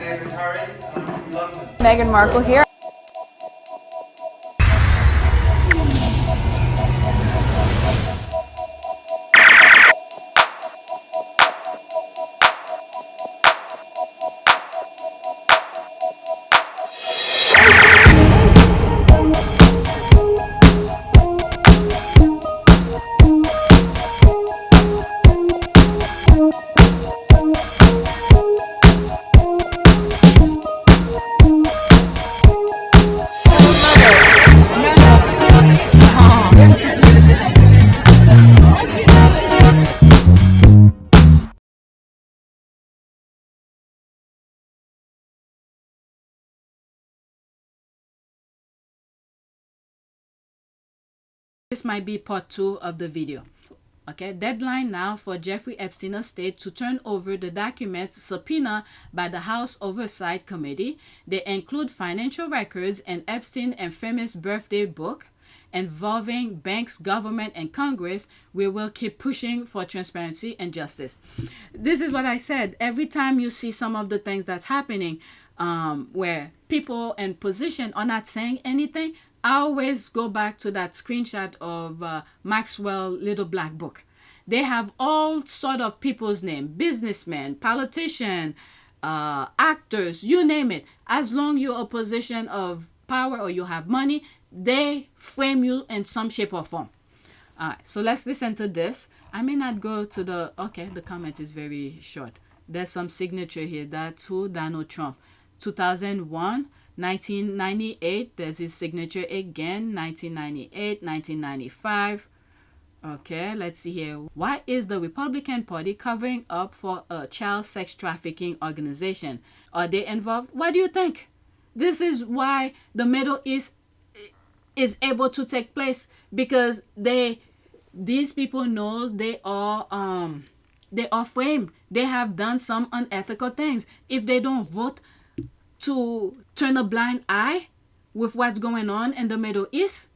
name is Harry, and I'm from London. Meghan Markle here. This might be part 2 of the video. Okay, deadline now for Jeffrey Epstein Estate to turn over the documents subpoenaed by the House Oversight Committee. They include financial records and Epstein and famous birthday book involving banks, government, and Congress. We will keep pushing for transparency and justice. This is what I said. Every time you see some of the things that's happening where people in position are not saying anything, I always go back to that screenshot of Maxwell Little Black Book. They have all sort of people's name, businessmen, politicians, actors, you name it. As long you're a position of power or you have money, they frame you in some shape or form. All right, so let's listen to this. I may not go to the, okay, the comment is very short. There's some signature here. That's who? Donald Trump. 2001. 1998, there's his signature again. 1998, 1995. Okay, let's see here. Why is the Republican Party covering up for a child sex trafficking organization? Are they involved? What do you think? This is why the Middle East is able to take place, because these people know they are framed. They have done some unethical things. If they don't vote to turn a blind eye with what's going on in the Middle East,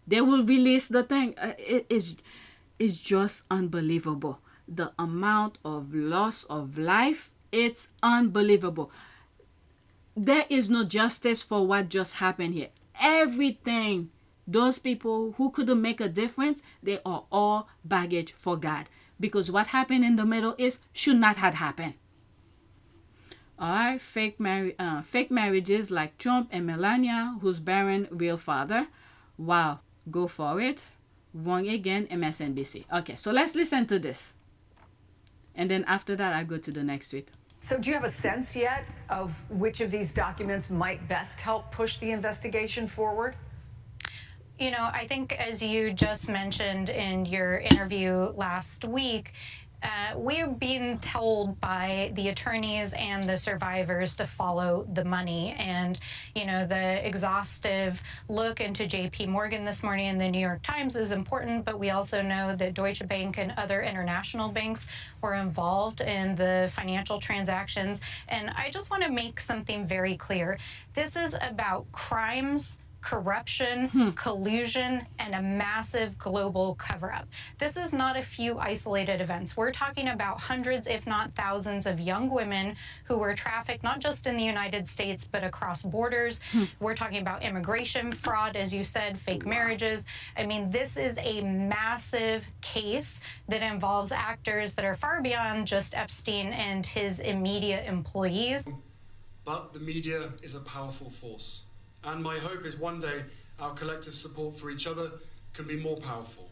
they will release the thing. It's just unbelievable. The amount of loss of life, it's unbelievable. There is no justice for what just happened here. Everything, those people who couldn't make a difference, they are all baggage for God. Because what happened in the Middle East should not have happened. All right, fake marriages like Trump and Melania, who's barren real father. Wow, go for it. Wrong again, MSNBC. Okay, so let's listen to this. And then after that, I go to the next tweet. So do you have a sense yet of which of these documents might best help push the investigation forward? You know, I think as you just mentioned in your interview last week, we're being told by the attorneys and the survivors to follow the money. And, you know, the exhaustive look into JP Morgan this morning in the New York Times is important, but we also know that Deutsche Bank and other international banks were involved in the financial transactions. And I just want to make something very clear. This is about crimes, corruption, collusion, and a massive global cover-up. This is not a few isolated events. We're talking about hundreds, if not thousands, of young women who were trafficked, not just in the United States, but across borders. We're talking about immigration fraud, as you said, fake marriages. I mean, this is a massive case that involves actors that are far beyond just Epstein and his immediate employees. But the media is a powerful force. And my hope is one day our collective support for each other can be more powerful,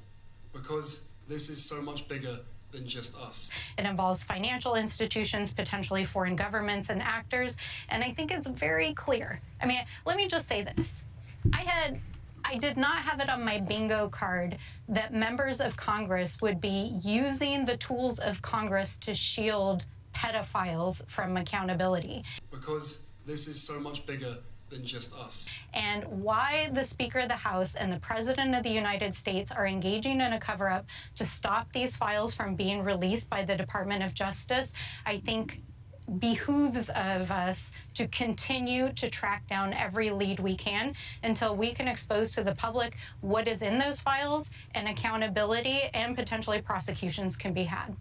because this is so much bigger than just us. It involves financial institutions, potentially foreign governments and actors. And I think it's very clear. I mean, let me just say this. I did not have it on my bingo card that members of Congress would be using the tools of Congress to shield pedophiles from accountability. Because this is so much bigger than just us. And why the Speaker of the House and the President of the United States are engaging in a cover-up to stop these files from being released by the Department of Justice, I think behooves of us to continue to track down every lead we can until we can expose to the public what is in those files, and accountability and potentially prosecutions can be had.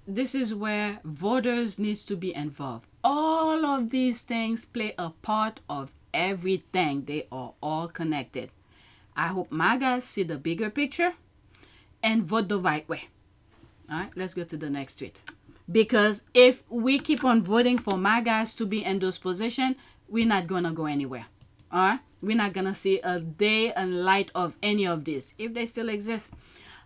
This is where voters needs to be involved. All of these things play a part of everything. They are all connected. I hope my guys see the bigger picture and vote the right way. All right, let's go to the next tweet. Because if we keep on voting for my guys to be in those positions, we're not gonna go anywhere. All right, we're not gonna see a day and light of any of this if they still exist.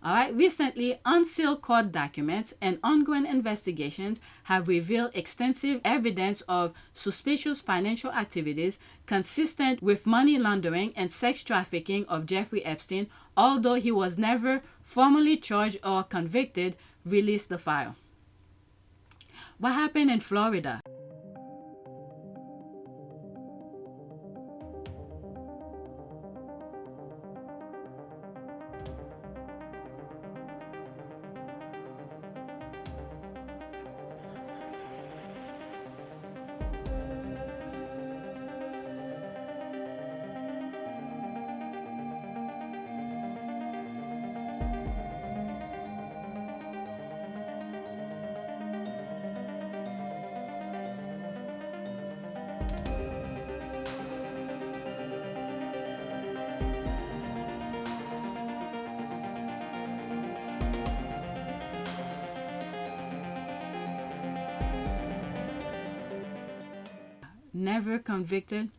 All right, recently, unsealed court documents and ongoing investigations have revealed extensive evidence of suspicious financial activities consistent with money laundering and sex trafficking of Jeffrey Epstein, although he was never formally charged or convicted. Release the file. What happened in Florida? Never convicted.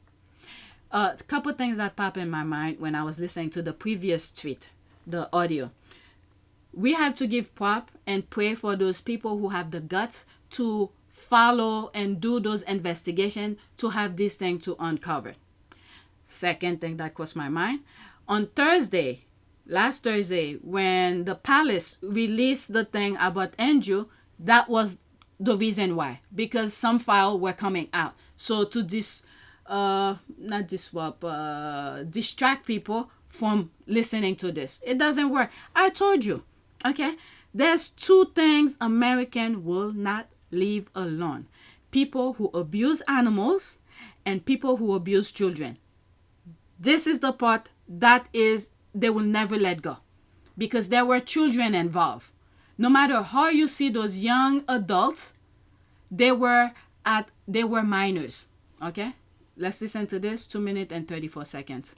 A couple things that pop in my mind when I was listening to the previous tweet, the audio. We have to give prop and pray for those people who have the guts to follow and do those investigations to have this thing to uncover. Second thing that crossed my mind, on Thursday, last Thursday, when the palace released the thing about Andrew, that was the reason why, because some files were coming out. So to distract people from listening to this. It doesn't work. I told you, okay? There's two things American will not leave alone. People who abuse animals and people who abuse children. This is the part that is, they will never let go. Because there were children involved. No matter how you see those young adults, they were minors. Okay? Let's listen to this. 2 minutes and 34 seconds.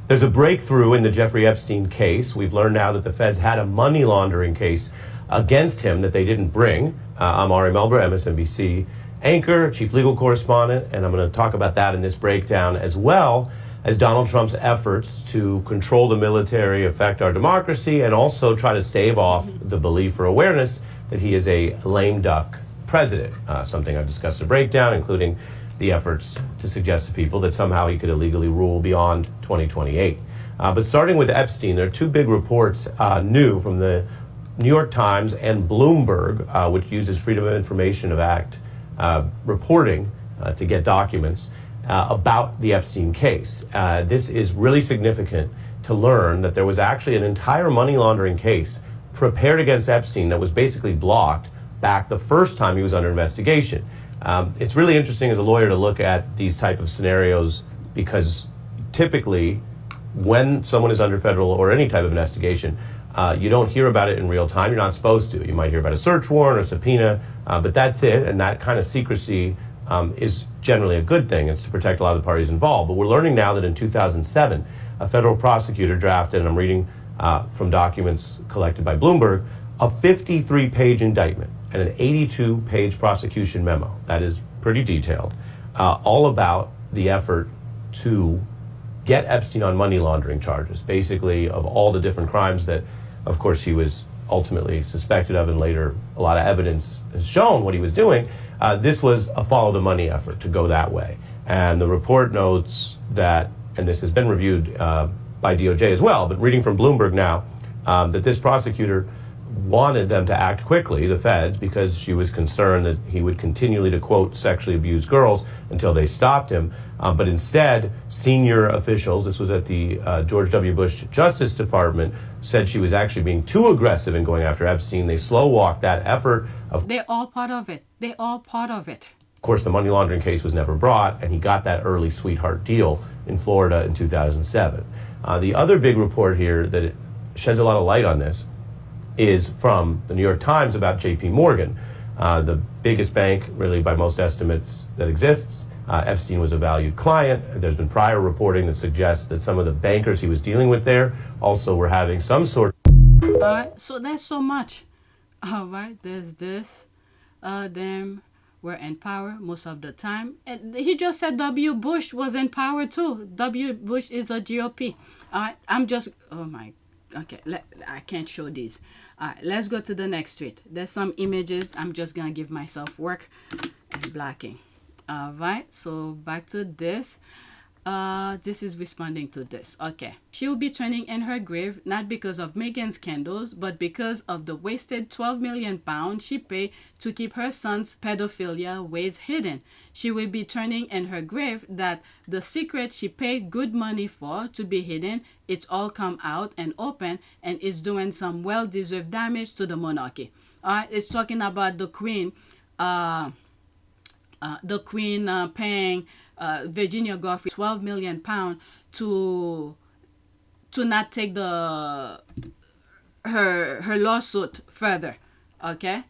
There's a breakthrough in the Jeffrey Epstein case. We've learned now that the feds had a money laundering case against him that they didn't bring. I'm Ari Melber, MSNBC anchor, chief legal correspondent, and I'm going to talk about that in this breakdown, as well as Donald Trump's efforts to control the military, affect our democracy, and also try to stave off the belief or awareness that he is a lame duck president, something I've discussed in a breakdown, including the efforts to suggest to people that somehow he could illegally rule beyond 2028. But starting with Epstein, there are two big reports new from the New York Times and Bloomberg, which uses Freedom of Information Act reporting to get documents about the Epstein case. This is really significant to learn that there was actually an entire money laundering case prepared against Epstein that was basically blocked back the first time he was under investigation. It's really interesting as a lawyer to look at these type of scenarios because typically when someone is under federal or any type of investigation, you don't hear about it in real time. You're not supposed to. You might hear about a search warrant or subpoena, but that's it. And that kind of secrecy is generally a good thing. It's to protect a lot of the parties involved. But we're learning now that in 2007, a federal prosecutor drafted, and I'm reading from documents collected by Bloomberg, a 53-page indictment and an 82-page prosecution memo. That is pretty detailed, all about the effort to get Epstein on money laundering charges, basically of all the different crimes that, of course, he was ultimately suspected of, and later a lot of evidence has shown what he was doing. This was a follow the money effort to go that way. And the report notes that, and this has been reviewed by DOJ as well, but reading from Bloomberg now, that this prosecutor wanted them to act quickly, the feds, because she was concerned that he would continually, to quote, sexually abuse girls until they stopped him. But instead, senior officials, this was at the George W. Bush Justice Department, said she was actually being too aggressive in going after Epstein. They slow-walked that effort. They're all part of it. They're all part of it. Of course, the money laundering case was never brought, and he got that early sweetheart deal in Florida in 2007. The other big report here that sheds a lot of light on this is from the New York Times about J.P. Morgan, the biggest bank, really by most estimates, that exists. Epstein was a valued client. There's been prior reporting that suggests that some of the bankers he was dealing with there also were having some sort All right, so that's so much. All right, there's this. Them were in power most of the time. And he just said W. Bush was in power too. W. Bush is a GOP. All right, I'm just, oh my, okay, I can't show these. All right, let's go to the next tweet. There's some images. I'm just going to give myself work and blocking. All right, so back to this. This is responding to this. Okay. She will be turning in her grave not because of Meghan's scandals, but because of the wasted £12 million she paid to keep her son's pedophilia ways hidden. She will be turning in her grave that the secret she paid good money for to be hidden, it's all come out and open and is doing some well-deserved damage to the monarchy. It's talking about the Queen. Paying Virginia Giuffre £12 million to not take her lawsuit further. Okay,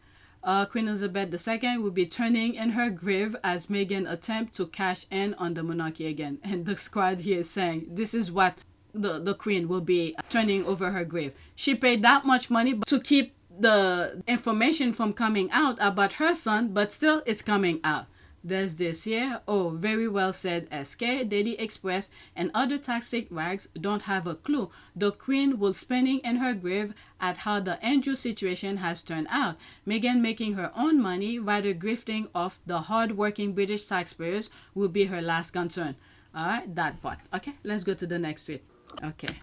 Queen Elizabeth II will be turning in her grave as Meghan attempt to cash in on the monarchy again. And the squad here is saying this is what the Queen will be turning over her grave. She paid that much money to keep the information from coming out about her son, but still it's coming out. There's this here. Oh, very well said, SK. Daily Express and other toxic rags don't have a clue. The Queen will spinning in her grave at how the Andrew situation has turned out. Meghan making her own money, rather grifting off the hard-working British taxpayers will be her last concern. All right, that part. Okay, let's go to the next tweet. Okay.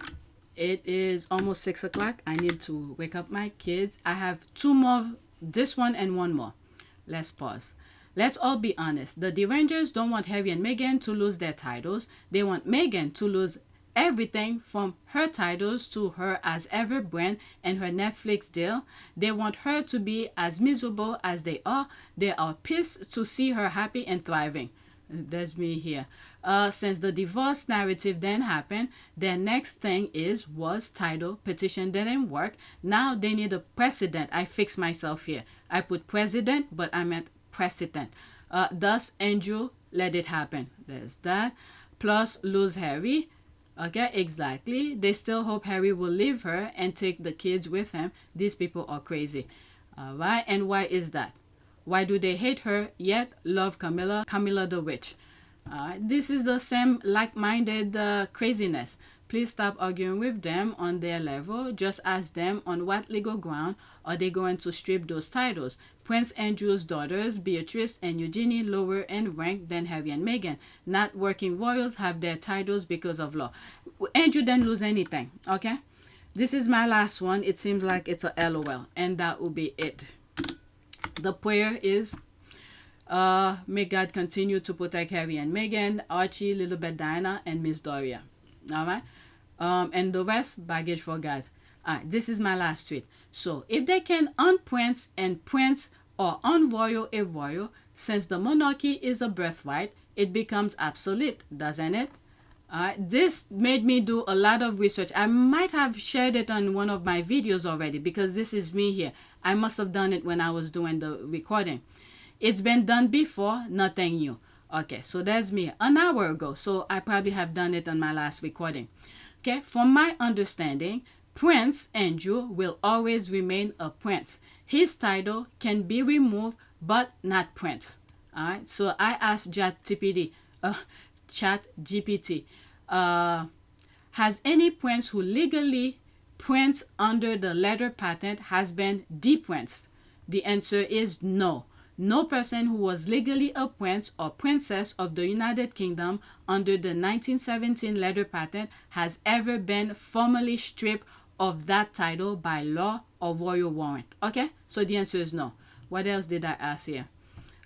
It is almost 6 o'clock. I need to wake up my kids. I have two more, this one and one more. Let's pause. Let's all be honest. The derangers don't want Harry and Meghan to lose their titles. They want Meghan to lose everything from her titles to her as ever brand and her Netflix deal. They want her to be as miserable as they are. They are pissed to see her happy and thriving. That's me here. Since the divorce narrative then happened, their next thing was title. Petition didn't work. Now they need a precedent. I fixed myself here. I put president, but I meant precedent. Thus, Andrew let it happen. There's that. Plus, lose Harry. Okay, exactly. They still hope Harry will leave her and take the kids with him. These people are crazy. All right, and why is that? Why do they hate her yet love Camilla the witch? This is the same like-minded craziness. Please stop arguing with them on their level. Just ask them on what legal ground are they going to strip those titles. Prince Andrew's daughters, Beatrice and Eugenie, lower in rank than Harry and Meghan. Not working royals have their titles because of law. Andrew didn't lose anything, okay? This is my last one. It seems like it's a LOL, and that will be it. The prayer is, may God continue to protect Harry and Meghan, Archie, Little Bit Diana, and Miss Doria. All right? And the rest, baggage for God. All right, this is my last tweet. So, if they can unprince and prince or unroyal a royal, since the monarchy is a birthright, it becomes obsolete, doesn't it? This made me do a lot of research. I might have shared it on one of my videos already because this is me here. I must have done it when I was doing the recording. It's been done before, nothing new. Okay, so that's me an hour ago. So I probably have done it on my last recording. Okay, from my understanding, Prince Andrew will always remain a prince. His title can be removed, but not prince. All right, so I asked ChatGPT, has any prince who legally prince under the letter patent has been deprinced? The answer is no. No person who was legally a prince or princess of the United Kingdom under the 1917 letter patent has ever been formally stripped of that title by law or royal warrant. Okay, so the answer is no. What else did I ask here?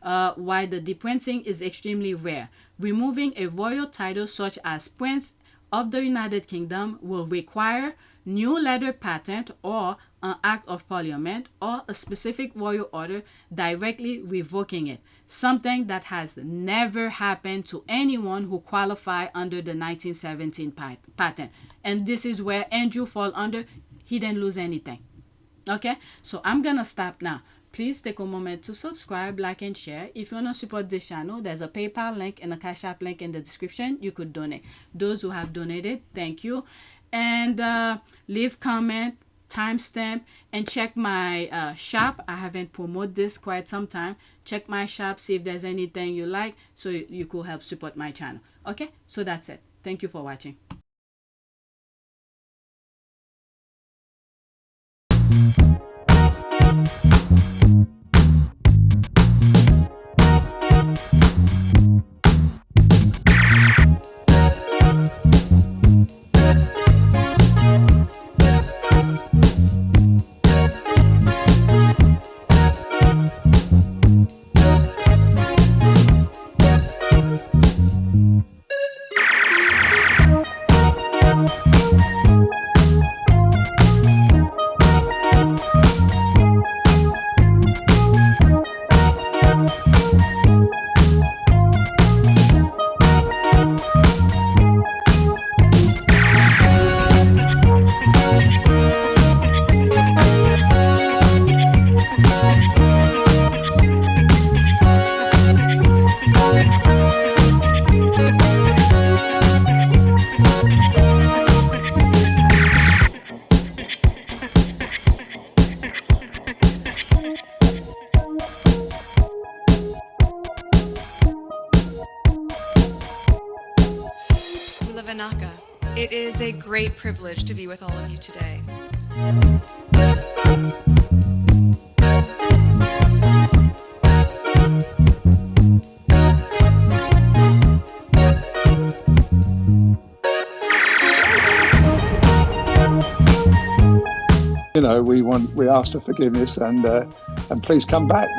Why the deprincing is extremely rare. Removing a royal title such as Prince of the United Kingdom will require new letter patent or an act of parliament or a specific royal order directly revoking it, something that has never happened to anyone who qualified under the 1917 patent. And this is where Andrew fall under. He didn't lose anything. Okay, so I'm gonna stop now. Please take a moment to subscribe, like, and share. If you want to support this channel, there's a PayPal link and a Cash App link in the description. You could donate. Those who have donated, thank you. And leave comment, timestamp, and check my shop. I haven't promoted this quite some time. Check my shop, see if there's anything you like, so you could help support my channel. Okay, so that's it. Thank you for watching. It is a great privilege to be with all of you today. You know, we ask for forgiveness and please come back.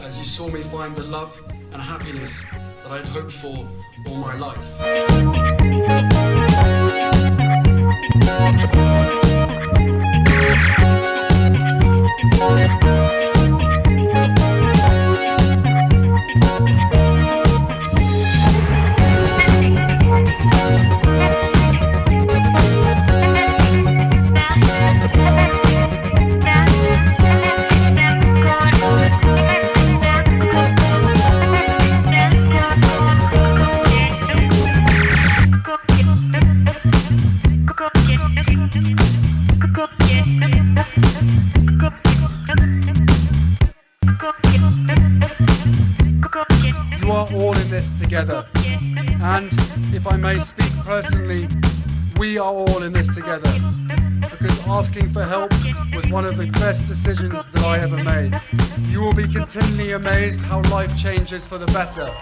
As you saw me find the love and happiness that I'd hoped for all my life. You are all in this together, and if I may speak personally, we are all in this together, because asking for help was one of the best decisions that I ever made. You will be continually amazed how life changes for the better.